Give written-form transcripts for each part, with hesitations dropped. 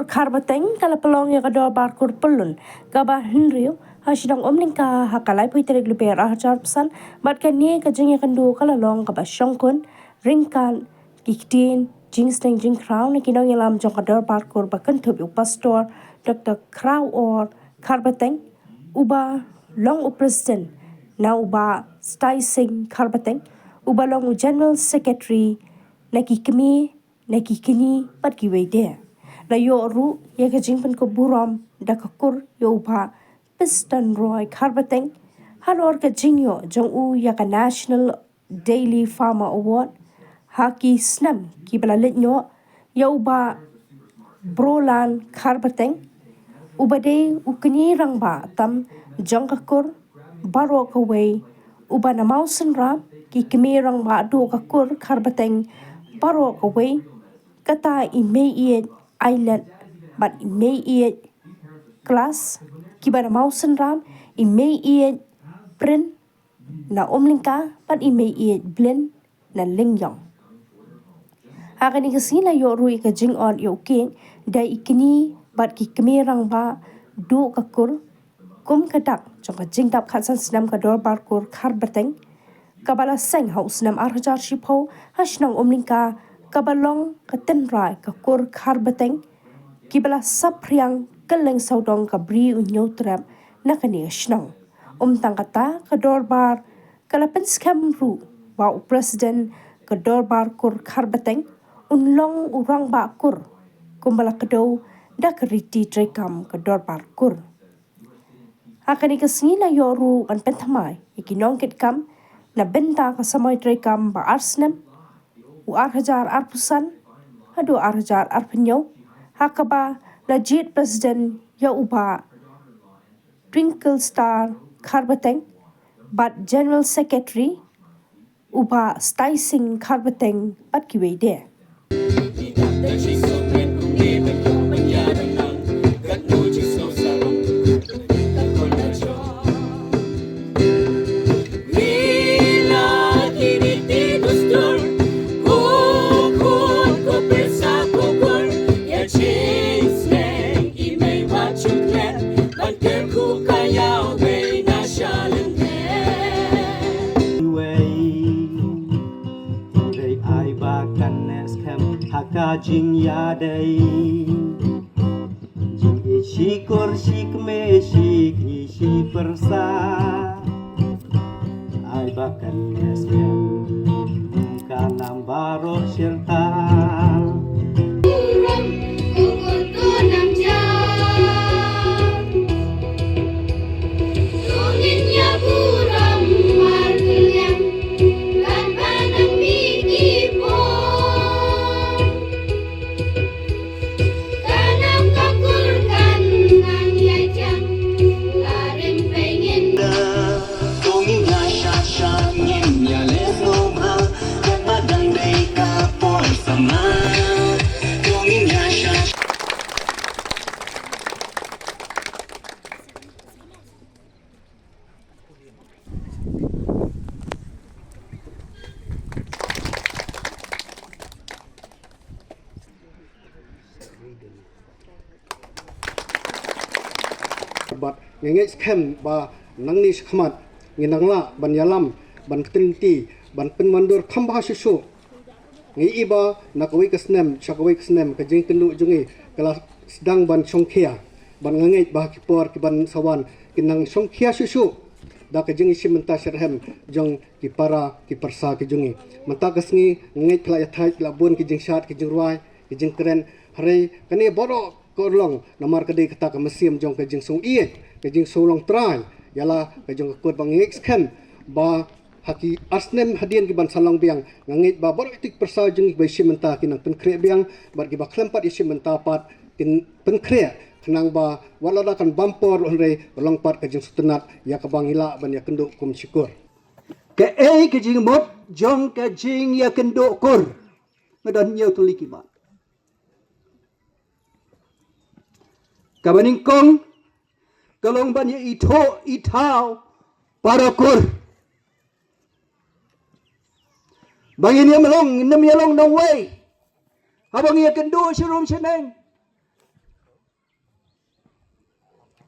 Kharbteng kala pelong ya ka Dorbar kur Pyllun gaba riew hasidang Umlyngka hakalai puiterik luper ajar pesan bat kan ye ka jeng ya kandu kala long gaba Shongkun ringkan giktin jingsling jing crown kinong yalam jong ka Dorbar kur ba kynhup yu pastor Dr. Kraw or Kharbteng uba long president na uba seng Kharbteng uba long general secretary naki kemi naki kini pat ki wede na yo ru ya ka jingpan ko buram da ka kur yo uba piston roy Kharbteng halor ka jingyo jong u ya ka national daily farmer award haki snam ki bala litnyo ya uba brolan Kharbteng uba de ukni rang ba tam jong ka kur baro ka way uba na mausen ram ki kemi rang ba do ka kur Kharbteng baro ka way kata imei island but imei class kiba na mausen ram imei print na Umlyngka but imei blend na lingyong hakani kasila yo rui ka jing on yo king da ikini but ki kemerang ba do ka kur kum kadak jong ka jing dap khatsan snam ka Dorbar kur Kharbteng kabala seng haus nam arhajar shipho hasnang Umlyngka kabalong ka tenrai ka kur Kharbteng kibala sapryang kaleng saudong ka bri unyotrap na kani shnong tang kata ka Dorbar kala penskam ru ba president ka Dorbar kur Kharbteng unlong urang ba kur kumbala kado da keriti trekam ka Dorbar kur hakani kasngila yoru an penthamai ikinong kitkam na benta ka samay trekam ba arsnem u arhajar arpusan hadu arhajar arpenyo hakaba legit president ya uba twinkle star Kharbteng but general secretary uba seng Kharbteng pat kiwede jing ïadei jing shikor shikme shikni shi persa ai bakan eskem kanam barok serta bat ngenge skem ba nangni khmat nginangla ban yalam ban tinti ban penmandur khamba susu ngi iba nakoi kasnem chakoi kasnem ka jing kenu jungi kala sedang ban songkhia ban ngenge ba kipor ki ban sawan kinang songkhia susu da ka jing isi menta serhem jong ki para ki persa ki jungi menta kasngi ngenge phla yathai labun ki jing shat ki jing ruai ki jing kren hare kani boro korlong namar kadai kata ka mesim jong ka jing song ie ka jing solong trai yala ka jong ka bang exkem ba haki asnem hadian ki ban salong biang ngangit ba boro itik persa jing ba simenta kinang penkre biang bar ki ba klempat isimenta pat kin penkre kenang ba walada kan bampor onre longpat ka jing sutenat ya ka bang ila ban ya kendo kum syukur ke ka jing mot jong ka jing ya kendo kur ngadan nyau tuliki ba kabaning kong kalong banyak itau parakur bangin ya melong nem yalong no way habang ya kendo surum seneng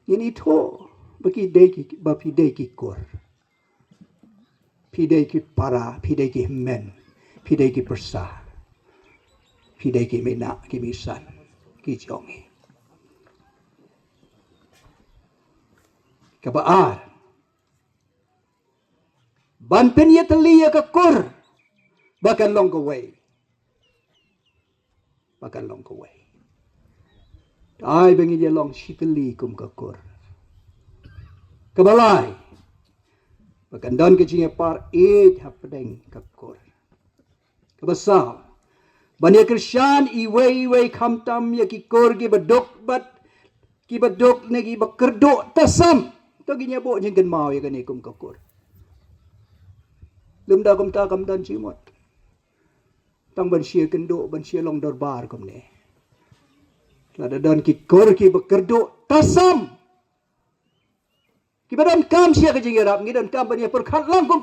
Ini to bagi deki bapi deki kor. Pidai ki para, pidai ki men, pidai ki persa, pidai ki mina, ki misan, ki jongi. Kabaar. Ban penya telia ke kor, bahkan long away. Bahkan long away. Ai bengi dia long shiteli kum ke kor. Kabalai. Bahkan dan kecingnya par hapdeng ke kor. Kabasal. Banyak Krisyan iwe kamtam ya ki kor ki badok ne ki bakerdok tasam. Taginya bo jengken mau ya kani kum ke kor. Lumda kum ta kam dan cimot. Tang ban sia kendo ban sia long Dorbar kum ne. Lada dan ki kor ki bakerdok tasam. Kibadan kam sia ke jingirap ngidan kam ban ya perkhat lang kum